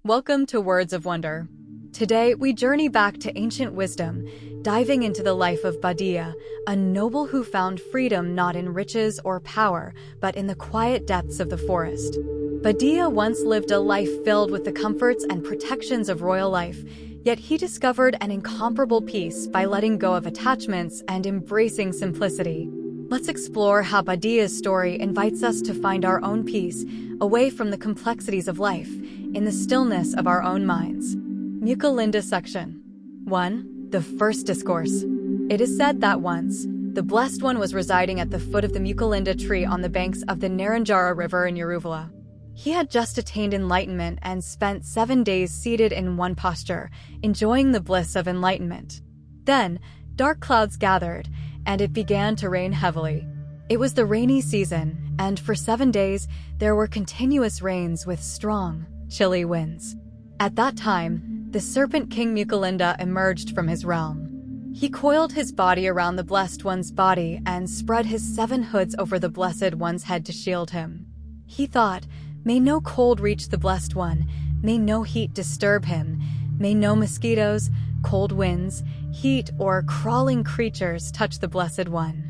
Welcome to Words of Wonder. Today, we journey back to ancient wisdom, diving into the life of Bhaddiya, a noble who found freedom not in riches or power, but in the quiet depths of the forest. Bhaddiya once lived a life filled with the comforts and protections of royal life, yet he discovered an incomparable peace by letting go of attachments and embracing simplicity. Let's explore how Bhaddiya's story invites us to find our own peace, away from the complexities of life, in the stillness of our own minds. Mukalinda Section 1. The First Discourse. It is said that once, the Blessed One was residing at the foot of the Mukalinda tree on the banks of the Naranjara River in Uruvala. He had just attained enlightenment and spent 7 days seated in one posture, enjoying the bliss of enlightenment. Then, dark clouds gathered, and it began to rain heavily. It was the rainy season, and for 7 days, there were continuous rains with strong, chilly winds. At that time, the serpent king Mukalinda emerged from his realm. He coiled his body around the Blessed One's body and spread his 7 hoods over the Blessed One's head to shield him. He thought, "May no cold reach the Blessed One, may no heat disturb him, may no mosquitoes, cold winds, heat, or crawling creatures touch the Blessed One."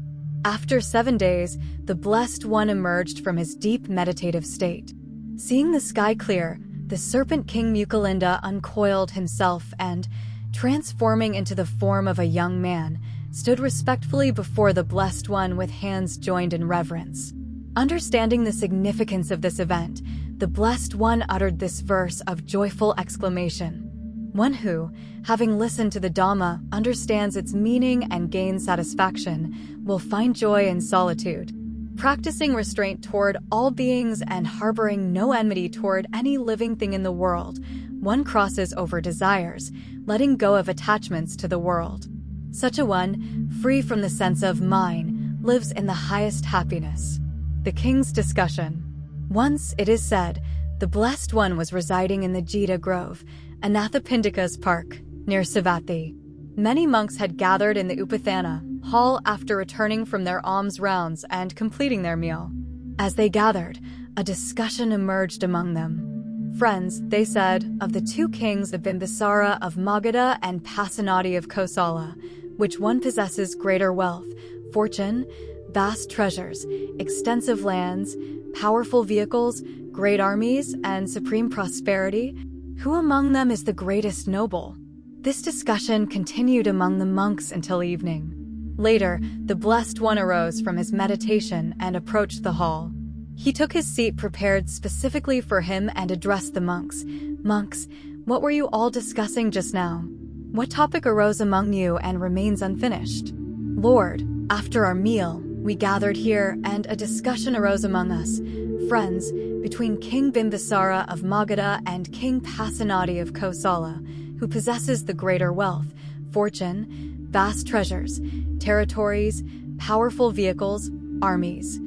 After 7 days, the Blessed One emerged from his deep meditative state. Seeing the sky clear, the serpent king Mukalinda uncoiled himself and, transforming into the form of a young man, stood respectfully before the Blessed One with hands joined in reverence. Understanding the significance of this event, the Blessed One uttered this verse of joyful exclamation. One who, having listened to the Dhamma, understands its meaning and gains satisfaction, will find joy in solitude. Practicing restraint toward all beings and harboring no enmity toward any living thing in the world, one crosses over desires, letting go of attachments to the world. Such a one, free from the sense of mine, lives in the highest happiness. The King's Discussion. Once, it is said, the Blessed One was residing in the Jita Grove, Anathapindika's park, near Savatthi. Many monks had gathered in the Upathana hall after returning from their alms rounds and completing their meal. As they gathered, a discussion emerged among them. "Friends," they said, "of the 2 kings of Bimbisara of Magadha and Pasanadi of Kosala, which one possesses greater wealth, fortune, vast treasures, extensive lands, powerful vehicles, great armies, and supreme prosperity? Who among them is the greatest noble?" This discussion continued among the monks until evening. Later, the Blessed One arose from his meditation and approached the hall. He took his seat prepared specifically for him and addressed the monks. "Monks, what were you all discussing just now? What topic arose among you and remains unfinished?" "Lord, after our meal, we gathered here and a discussion arose among us, friends, between King Bimbisara of Magadha and King Pasanadi of Kosala, who possesses the greater wealth, fortune, vast treasures, territories, powerful vehicles, armies,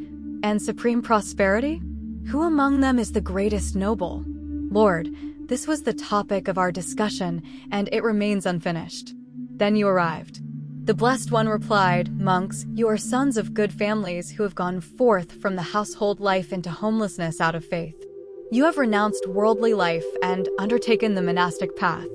and supreme prosperity? Who among them is the greatest noble? Lord, this was the topic of our discussion, and it remains unfinished. Then you arrived." The Blessed One replied, "Monks, you are sons of good families who have gone forth from the household life into homelessness out of faith. You have renounced worldly life and undertaken the monastic path.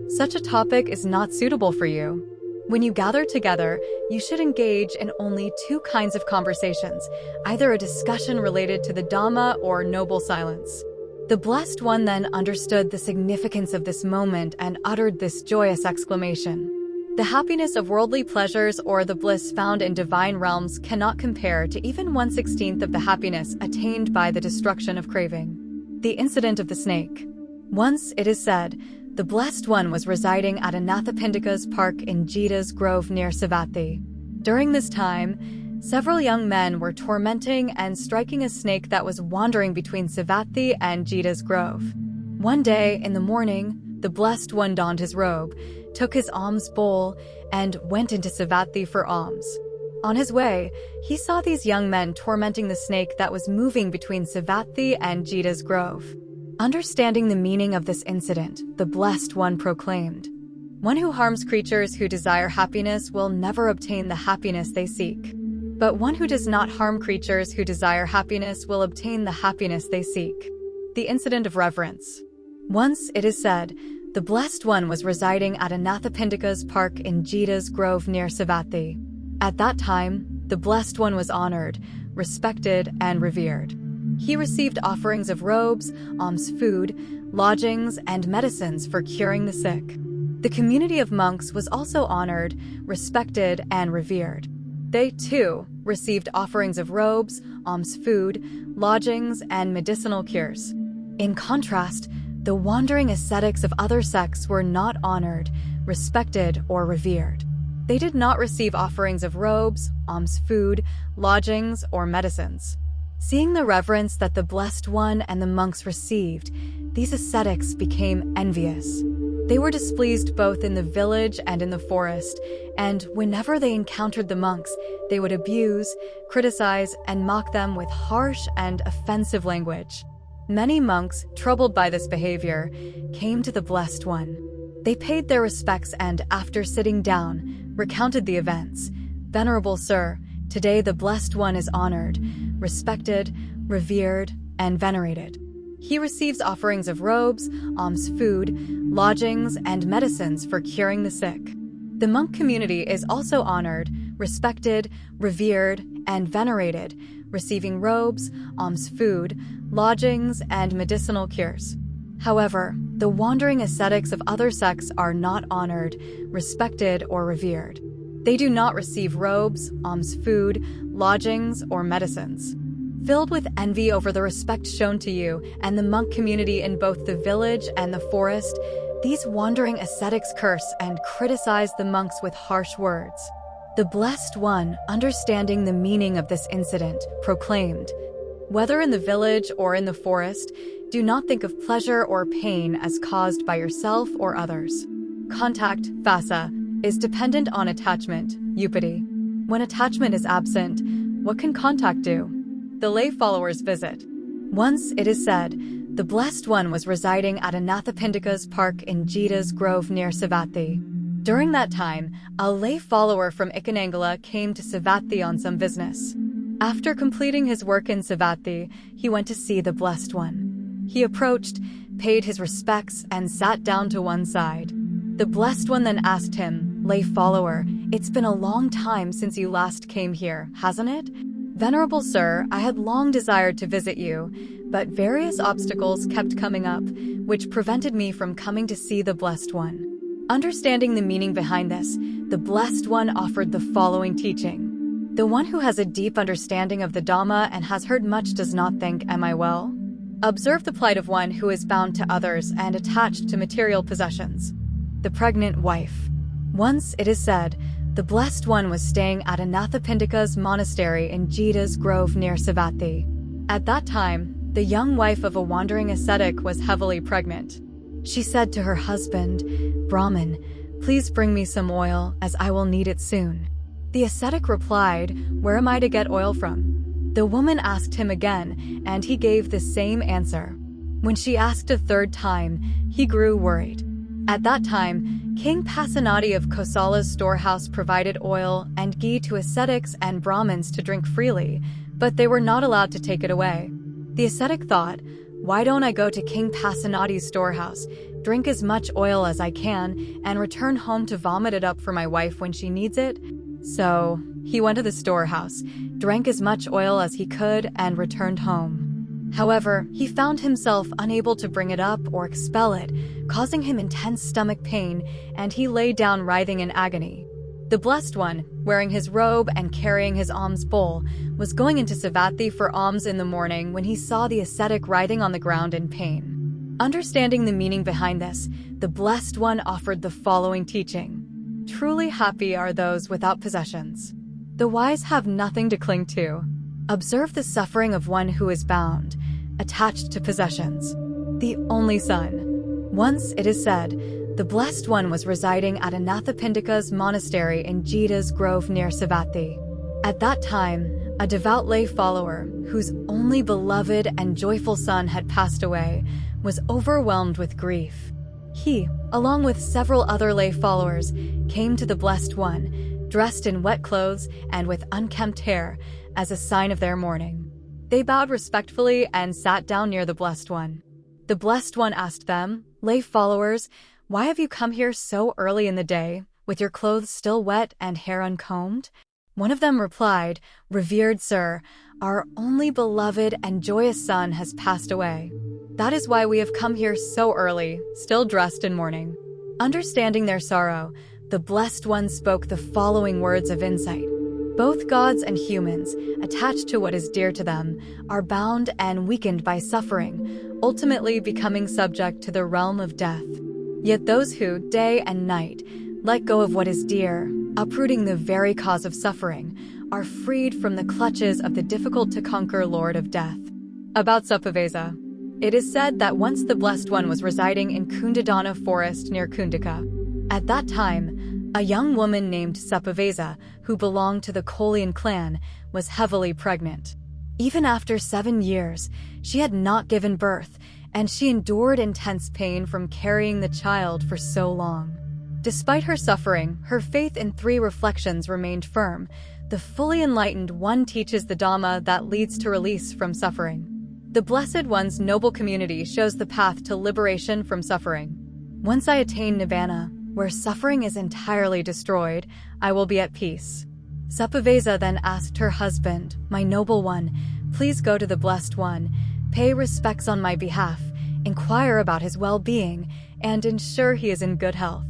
Such a topic is not suitable for you. When you gather together, you should engage in only 2 kinds of conversations, either a discussion related to the Dhamma or noble silence." The Blessed One then understood the significance of this moment and uttered this joyous exclamation. "The happiness of worldly pleasures or the bliss found in divine realms cannot compare to even 1/16 of the happiness attained by the destruction of craving." The Incident of the Snake. Once, it is said, the Blessed One was residing at Anathapindika's park in Jita's Grove near Savatthi. During this time, several young men were tormenting and striking a snake that was wandering between Savatthi and Jita's Grove. One day, in the morning, the Blessed One donned his robe, took his alms bowl, and went into Savatthi for alms. On his way, he saw these young men tormenting the snake that was moving between Savatthi and Jita's Grove. Understanding the meaning of this incident, the Blessed One proclaimed, "One who harms creatures who desire happiness will never obtain the happiness they seek. But one who does not harm creatures who desire happiness will obtain the happiness they seek." The Incident of Reverence. Once, it is said, the Blessed One was residing at Anathapindika's park in Jita's Grove near Savatthi. At that time, the Blessed One was honored, respected, and revered. He received offerings of robes, alms food, lodgings, and medicines for curing the sick. The community of monks was also honored, respected, and revered. They, too, received offerings of robes, alms food, lodgings, and medicinal cures. In contrast, the wandering ascetics of other sects were not honored, respected, or revered. They did not receive offerings of robes, alms food, lodgings, or medicines. Seeing the reverence that the Blessed One and the monks received, these ascetics became envious. They were displeased both in the village and in the forest, and whenever they encountered the monks, they would abuse, criticize, and mock them with harsh and offensive language. Many monks, troubled by this behavior, came to the Blessed One. They paid their respects and, after sitting down, recounted the events. "Venerable Sir, today the Blessed One is honored, respected, revered, and venerated. He receives offerings of robes, alms food, lodgings, and medicines for curing the sick. The monk community is also honored, respected, revered, and venerated, receiving robes, alms food, lodgings, and medicinal cures. However, the wandering ascetics of other sects are not honored, respected, or revered. They do not receive robes, alms food, lodgings, or medicines." Filled with envy over the respect shown to you and the monk community in both the village and the forest, these wandering ascetics curse and criticize the monks with harsh words. The Blessed One, understanding the meaning of this incident, proclaimed, "Whether in the village or in the forest, do not think of pleasure or pain as caused by yourself or others. Contact, phassa, is dependent on attachment, upati. When attachment is absent, what can contact do? The lay followers visit." Once, it is said, the Blessed One was residing at Anathapindika's park in Jita's Grove near Savatthi. During that time, a lay follower from Ikanangala came to Savatthi on some business. After completing his work in Savatthi, he went to see the Blessed One. He approached, paid his respects, and sat down to one side. The Blessed One then asked him, "Lay follower, it's been a long time since you last came here, hasn't it? Venerable Sir, I had long desired to visit you, but various obstacles kept coming up, which prevented me from coming to see the Blessed One." Understanding the meaning behind this, the Blessed One offered the following teaching. "The one who has a deep understanding of the Dhamma and has heard much does not think, 'Am I well?' Observe the plight of one who is bound to others and attached to material possessions." The pregnant wife. Once, it is said, the Blessed One was staying at Anathapindika's monastery in Jita's Grove near Savatthi. At that time, the young wife of a wandering ascetic was heavily pregnant. She said to her husband, "Brahmin, please bring me some oil, as I will need it soon." The ascetic replied, "Where am I to get oil from?" The woman asked him again, and he gave the same answer. When she asked a third time, he grew worried. At that time, King Pasenadi of Kosala's storehouse provided oil and ghee to ascetics and Brahmins to drink freely, but they were not allowed to take it away. The ascetic thought, "Why don't I go to King Pasenadi's storehouse, drink as much oil as I can, and return home to vomit it up for my wife when she needs it?" So, he went to the storehouse, drank as much oil as he could, and returned home. However, he found himself unable to bring it up or expel it, causing him intense stomach pain, and he lay down writhing in agony. The Blessed One, wearing his robe and carrying his alms bowl, was going into Savatthi for alms in the morning when he saw the ascetic writhing on the ground in pain. Understanding the meaning behind this, the Blessed One offered the following teaching. "Truly happy are those without possessions. The wise have nothing to cling to. Observe the suffering of one who is bound, attached to possessions. The only son." Once, it is said, the Blessed One was residing at Anathapindika's monastery in Jita's Grove near Savatthi. At that time, a devout lay follower, whose only beloved and joyful son had passed away, was overwhelmed with grief. He, along with several other lay followers, came to the Blessed One, dressed in wet clothes and with unkempt hair, as a sign of their mourning. They bowed respectfully and sat down near the Blessed One. The Blessed One asked them, "Lay followers, why have you come here so early in the day, with your clothes still wet and hair uncombed?" One of them replied, "Revered sir, our only beloved and joyous son has passed away. That is why we have come here so early, still dressed in mourning." Understanding their sorrow, the Blessed One spoke the following words of insight. Both gods and humans, attached to what is dear to them, are bound and weakened by suffering, ultimately becoming subject to the realm of death. Yet those who, day and night, let go of what is dear, uprooting the very cause of suffering, are freed from the clutches of the difficult-to-conquer Lord of Death. About Sapavesa. It is said that once the Blessed One was residing in Kundadana forest near Kundaka. At that time, a young woman named Sapavesa, who belonged to the Kolian clan, was heavily pregnant. Even after 7 years, she had not given birth, and she endured intense pain from carrying the child for so long. Despite her suffering, her faith in 3 reflections remained firm. The fully enlightened one teaches the Dhamma that leads to release from suffering. The Blessed One's noble community shows the path to liberation from suffering. Once I attain Nibbana, where suffering is entirely destroyed, I will be at peace. Sapavesa then asked her husband, "My noble one, please go to the Blessed One, pay respects on my behalf, inquire about his well-being, and ensure he is in good health.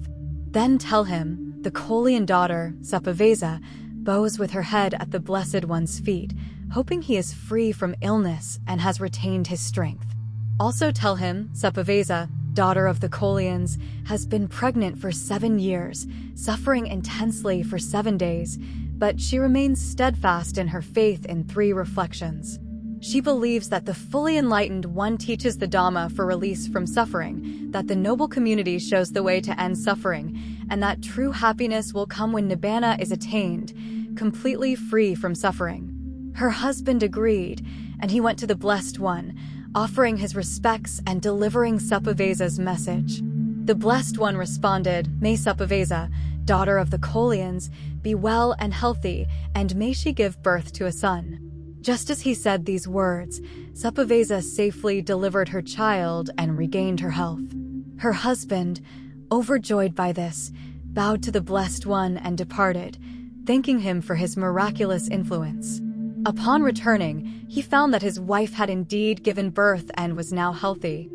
Then tell him, the Kolian daughter, Sapavesa, bows with her head at the Blessed One's feet, hoping he is free from illness and has retained his strength. Also tell him, Sapavesa, daughter of the Kolians, has been pregnant for 7 years, suffering intensely for 7 days, but she remains steadfast in her faith in 3 reflections. She believes that the fully enlightened one teaches the Dhamma for release from suffering, that the noble community shows the way to end suffering, and that true happiness will come when Nibbana is attained, completely free from suffering." Her husband agreed, and he went to the Blessed One, offering his respects and delivering Sapavesa's message. The Blessed One responded, "May Sapavesa, daughter of the Kolians, be well and healthy, and may she give birth to a son." Just as he said these words, Sapavesa safely delivered her child and regained her health. Her husband, overjoyed by this, bowed to the Blessed One and departed, thanking him for his miraculous influence. Upon returning, he found that his wife had indeed given birth and was now healthy.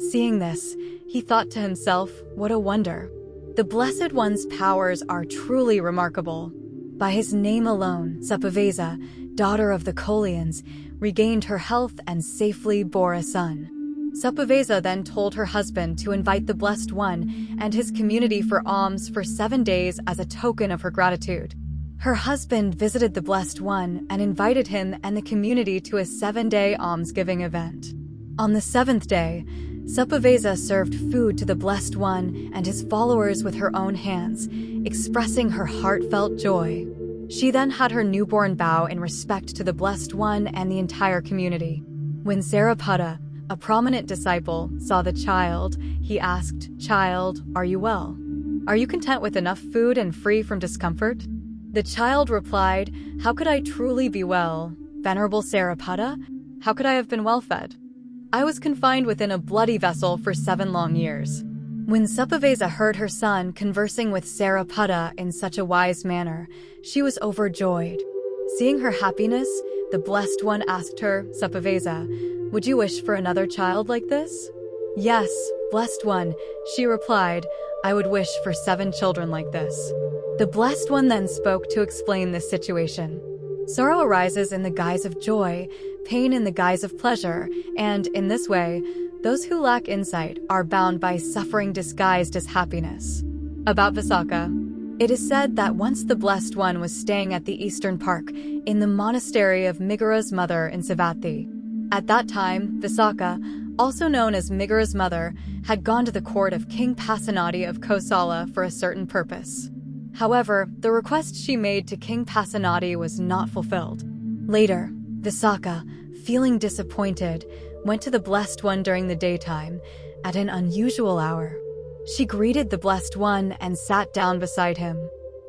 Seeing this, he thought to himself, "What a wonder! The Blessed One's powers are truly remarkable." By his name alone, Sapavesa, daughter of the Kolians, regained her health and safely bore a son. Sapavesa then told her husband to invite the Blessed One and his community for alms for 7 days as a token of her gratitude. Her husband visited the Blessed One and invited him and the community to a 7-day almsgiving event. On the 7th day, Sapavesa served food to the Blessed One and his followers with her own hands, expressing her heartfelt joy. She then had her newborn bow in respect to the Blessed One and the entire community. When Sariputta, a prominent disciple, saw the child, he asked, "Child, are you well? Are you content with enough food and free from discomfort?" The child replied, "How could I truly be well? Venerable Sariputta, how could I have been well fed? I was confined within a bloody vessel for 7 long years." When Sapavesa heard her son conversing with Sariputta in such a wise manner, she was overjoyed. Seeing her happiness, the Blessed One asked her, "Sapavesa, would you wish for another child like this?" "Yes, Blessed One," she replied, "I would wish for 7 children like this." The Blessed One then spoke to explain this situation. Sorrow arises in the guise of joy, pain in the guise of pleasure, and, in this way, those who lack insight are bound by suffering disguised as happiness. About Visakha. It is said that once the Blessed One was staying at the Eastern Park, in the monastery of Migura's mother in Savatthi. At that time, Visakha, also known as Migura's mother, had gone to the court of King Pasenadi of Kosala for a certain purpose. However, the request she made to King Pasenadi was not fulfilled. Later, Visakha, feeling disappointed, went to the Blessed One during the daytime, at an unusual hour. She greeted the Blessed One and sat down beside him.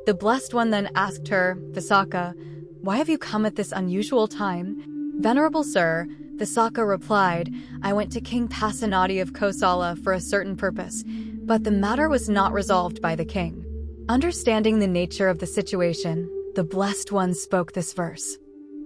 The Blessed One then asked her, "Visakha, why have you come at this unusual time?" "Venerable Sir, Visakha replied, "I went to King Pasenadi of Kosala for a certain purpose, but the matter was not resolved by the king." Understanding the nature of the situation, the Blessed One spoke this verse.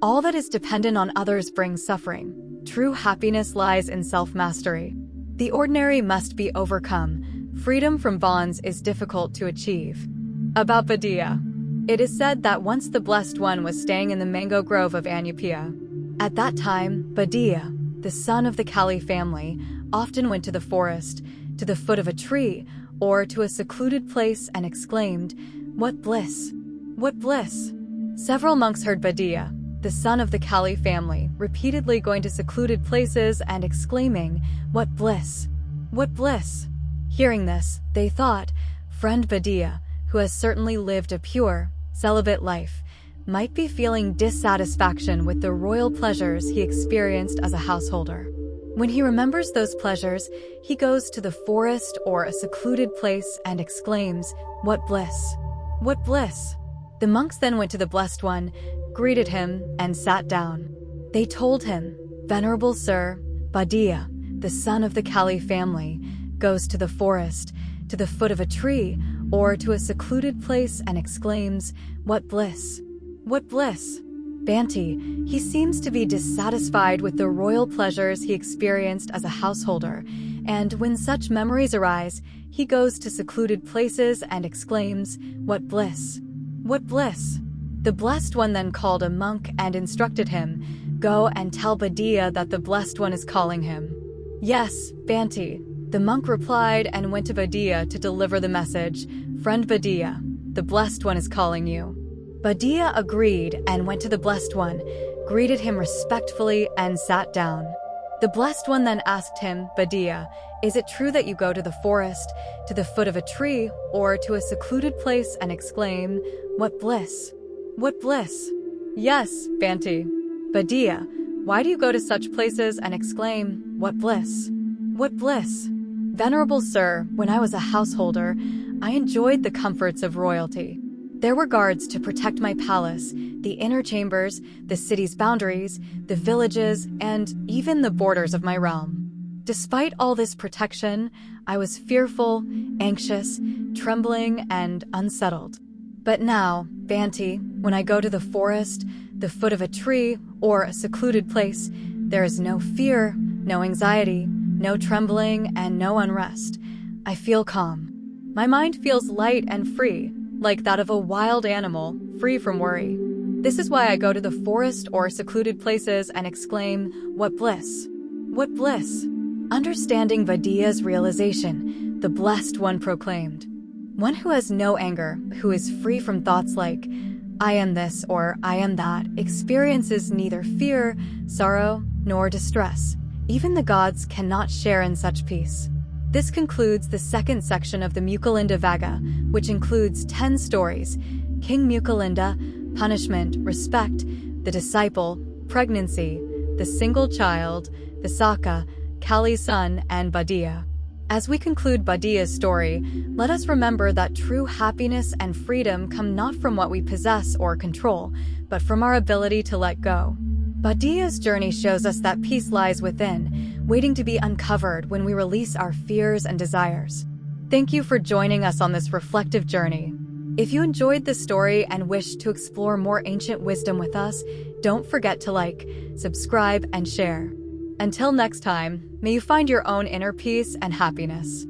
"All that is dependent on others brings suffering. True happiness lies in self-mastery. The ordinary must be overcome. Freedom from bonds is difficult to achieve." About Bhaddiya. It is said that once the Blessed One was staying in the mango grove of Anyapia. At that time, Bhaddiya, the son of the Kali family, often went to the forest, to the foot of a tree, or to a secluded place and exclaimed, "What bliss! What bliss!" Several monks heard Bhaddiya, the son of the Kali family, repeatedly going to secluded places and exclaiming, "What bliss! What bliss!" Hearing this, they thought, friend Bhaddiya, who has certainly lived a pure, celibate life, might be feeling dissatisfaction with the royal pleasures he experienced as a householder. When he remembers those pleasures, he goes to the forest or a secluded place and exclaims, "What bliss! What bliss!" The monks then went to the Blessed One, greeted him, and sat down. They told him, "Venerable Sir, Bhaddiya, the son of the Kali family, goes to the forest, to the foot of a tree, or to a secluded place and exclaims, 'What bliss! What bliss!' Banti, he seems to be dissatisfied with the royal pleasures he experienced as a householder, and when such memories arise, he goes to secluded places and exclaims, 'What bliss! What bliss!' The Blessed One then called a monk and instructed him, 'Go and tell Bhaddiya that the Blessed One is calling him.'" "Yes, Banti," the monk replied and went to Bhaddiya to deliver the message, "Friend Bhaddiya, the Blessed One is calling you." Bhaddiya agreed and went to the Blessed One, greeted him respectfully, and sat down. The Blessed One then asked him, "Bhaddiya, is it true that you go to the forest, to the foot of a tree, or to a secluded place and exclaim, 'What bliss! What bliss!'" "Yes, Banti." "Bhaddiya, why do you go to such places and exclaim, 'What bliss! What bliss!'" "Venerable Sir, when I was a householder, I enjoyed the comforts of royalty. There were guards to protect my palace, the inner chambers, the city's boundaries, the villages, and even the borders of my realm. Despite all this protection, I was fearful, anxious, trembling, and unsettled. But now, Banti, when I go to the forest, the foot of a tree, or a secluded place, there is no fear, no anxiety, no trembling, and no unrest. I feel calm. My mind feels light and free, like that of a wild animal, free from worry. This is why I go to the forest or secluded places and exclaim, 'What bliss! What bliss!'" Understanding Bhaddiya's realization, the Blessed One proclaimed, "One who has no anger, who is free from thoughts like, 'I am this' or 'I am that', experiences neither fear, sorrow, nor distress. Even the gods cannot share in such peace." This concludes the second section of the Mukalinda Vaga, which includes 10 stories: King Mukalinda, punishment, respect, the disciple, pregnancy, the single child, Visakha, Kali's son, and Bhaddiya. As we conclude Bhaddiya's story, let us remember that true happiness and freedom come not from what we possess or control, but from our ability to let go. Bhaddiya's journey shows us that peace lies within, waiting to be uncovered when we release our fears and desires. Thank you for joining us on this reflective journey. If you enjoyed this story and wish to explore more ancient wisdom with us, don't forget to like, subscribe, and share. Until next time, may you find your own inner peace and happiness.